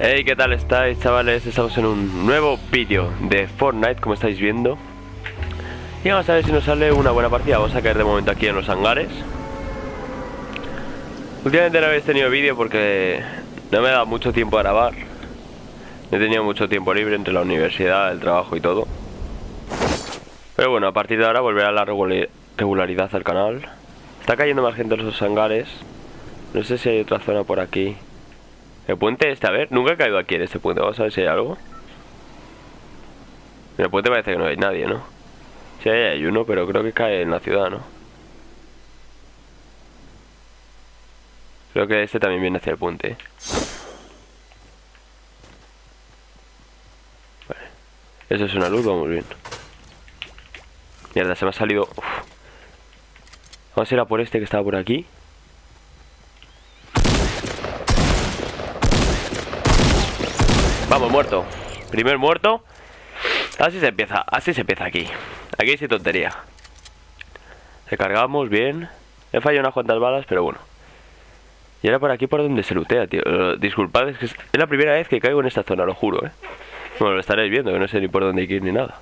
Hey, ¿qué tal estáis, chavales? Estamos en un nuevo vídeo de Fortnite, como estáis viendo. Y vamos a ver si nos sale una buena partida. Vamos a caer de momento aquí en los hangares. Últimamente no habéis tenido vídeo porque no me ha dado mucho tiempo a grabar. He tenido mucho tiempo libre entre la universidad, el trabajo y todo. Pero bueno, a partir de ahora volverá la regularidad al canal. Está cayendo más gente en los hangares. No sé si hay otra zona por aquí. El puente este, a ver, nunca he caído aquí en este puente. Vamos a ver si hay algo. En el puente parece que no hay nadie, ¿no? Sí, hay uno, pero creo que cae en la ciudad, ¿no? Creo que este también viene hacia el puente. Vale. Eso es una luz, vamos bien. Mierda, se me ha salido... Uf. Vamos a ir a por este que estaba por aquí. Vamos, muerto. Primer muerto. Así se empieza aquí. Aquí sin tontería. Recargamos bien. He fallado unas cuantas balas, pero bueno. Y ahora por aquí por donde se lootea, tío. Disculpad, es que es la primera vez que caigo en esta zona, lo juro, Bueno, lo estaréis viendo, que no sé ni por dónde ir ni nada.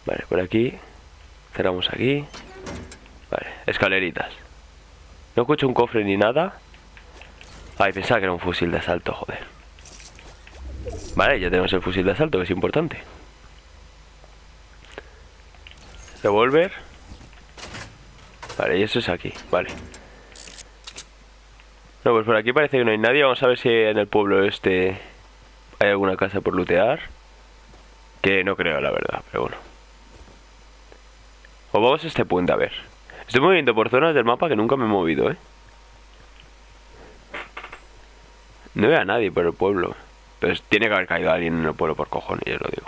Vale, por aquí. Cerramos aquí. Vale, escaleritas. No escucho un cofre ni nada. Ay, pensaba que era un fusil de asalto, joder. Vale, ya tenemos el fusil de asalto, que es importante. Revólver. Vale, y eso es aquí, vale. No, pues por aquí parece que no hay nadie. Vamos a ver si en el pueblo este hay alguna casa por lootear. Que no creo, la verdad, pero bueno. O vamos a este puente, a ver. Estoy moviendo por zonas del mapa que nunca me he movido, No veo a nadie por el pueblo. Pero tiene que haber caído alguien en el pueblo por cojones, ya lo digo.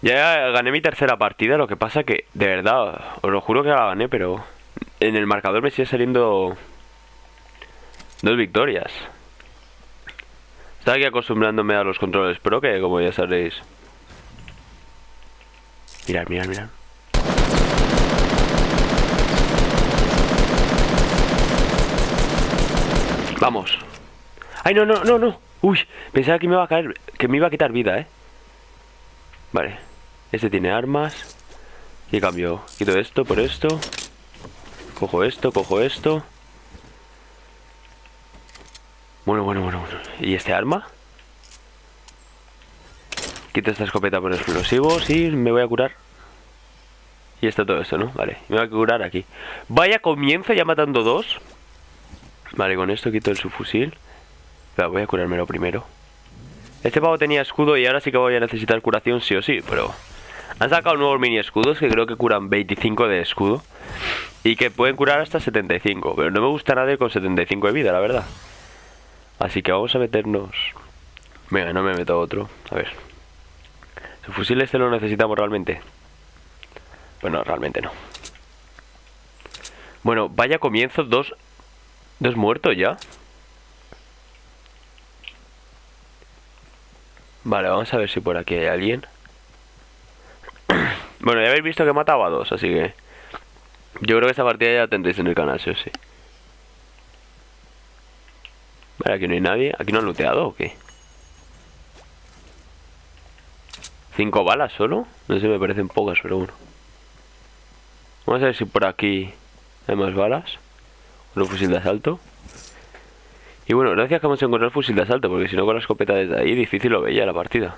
Ya gané mi tercera partida, lo que pasa que, de verdad, os lo juro que la gané, pero en el marcador me sigue saliendo 2 victorias. Estaba aquí acostumbrándome a los controles pro, que como ya sabréis. Mirad, mirad, mirad. Vamos. Ay, no, no, no, no. Uy, pensaba que me iba a caer, que me iba a quitar vida, Vale. Este tiene armas. Y cambio. Quito esto por esto. Cojo esto, cojo esto. Bueno. ¿Y este arma? Quito esta escopeta por explosivos y me voy a curar. Y está todo esto, ¿no? Vale, me voy a curar aquí. Vaya comienzo ya matando 2. Vale, con esto quito el subfusil. Pero voy a curármelo primero. Este pavo tenía escudo y ahora sí que voy a necesitar curación sí o sí, pero... Han sacado nuevos mini escudos que creo que curan 25 de escudo. Y que pueden curar hasta 75. Pero no me gusta nadie con 75 de vida, la verdad. Así que vamos a meternos... Venga, no me meto otro. A ver. ¿Su fusil este lo necesitamos realmente? Bueno, realmente no. Bueno, vaya comienzo. Dos muertos ya. Vale, vamos a ver si por aquí hay alguien. Bueno, ya habéis visto que he matado a 2, así que... Yo creo que esta partida ya la tendréis en el canal, sí o sí. Vale, aquí no hay nadie. ¿Aquí no han looteado o qué? 5 balas solo. No sé, me parecen pocas, pero bueno. Vamos a ver si por aquí hay más balas. Con un fusil de asalto. Y bueno, gracias que hemos encontrado el fusil de asalto, porque si no con la escopeta desde ahí difícil lo veía la partida.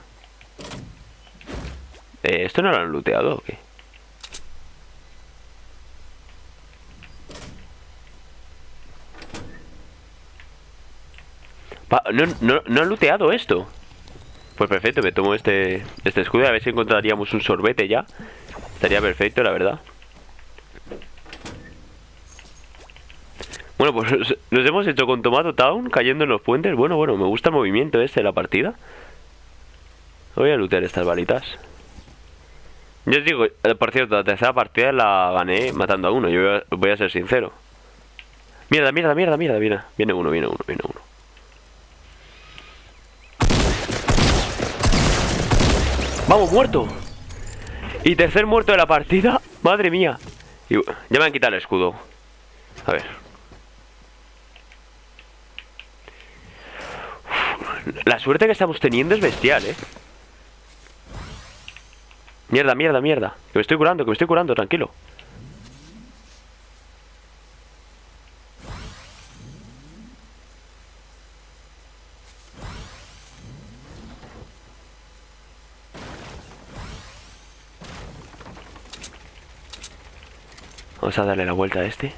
¿Esto no lo han looteado o qué? No han looteado esto. Pues perfecto, me tomo este escudo. A ver si encontraríamos un sorbete ya. Estaría perfecto, la verdad. Bueno, pues nos hemos hecho con Tomato Town cayendo en los puentes. Bueno, me gusta el movimiento este de la partida. Voy a lootear estas balitas. Yo os digo, por cierto, la tercera partida la gané matando a uno. Yo voy a ser sincero. Mierda. Viene uno. ¡Vamos, muerto! Y tercer muerto de la partida. ¡Madre mía! Y ya me han quitado el escudo. A ver. La suerte que estamos teniendo es bestial, Mierda, mierda, mierda. Que me estoy curando, tranquilo. Vamos a darle la vuelta a este.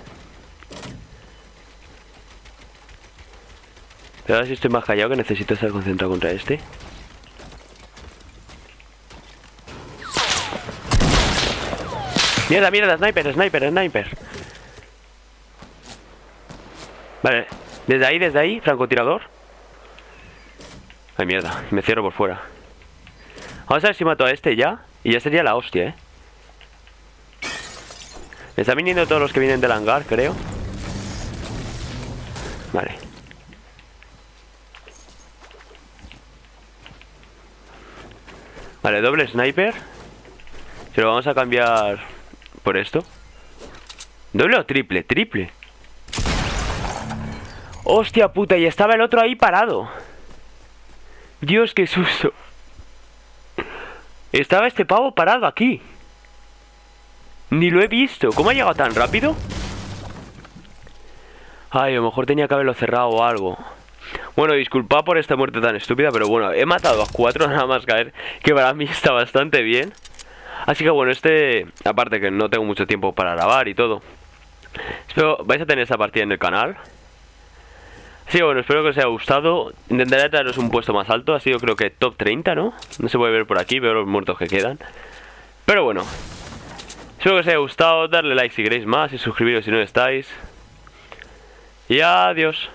Pero ahora sí estoy más callado, que necesito estar concentrado contra este. Mierda, mierda, sniper, sniper, sniper. Vale, desde ahí, francotirador. Ay, mierda, me cierro por fuera. Vamos a ver si mato a este ya. Y ya sería la hostia, Me están viniendo todos los que vienen del hangar, creo. Vale. Vale, doble sniper. Se lo vamos a cambiar por esto. ¿Doble o triple? Triple. Hostia puta, y estaba el otro ahí parado. Dios, qué susto. Estaba este pavo parado aquí. Ni lo he visto. ¿Cómo ha llegado tan rápido? Ay, a lo mejor tenía que haberlo cerrado o algo. Bueno, disculpa por esta muerte tan estúpida, pero bueno, he matado a 4 nada más caer, que para mí está bastante bien. Así que bueno, aparte que no tengo mucho tiempo para grabar y todo, espero vais a tener esta partida en el canal. Así que bueno, espero que os haya gustado. Intentaré traeros un puesto más alto. Ha sido, creo que top 30, ¿no? No se puede ver por aquí, veo los muertos que quedan. Pero bueno, espero que os haya gustado. Darle like si queréis más y suscribiros si no estáis. Y adiós.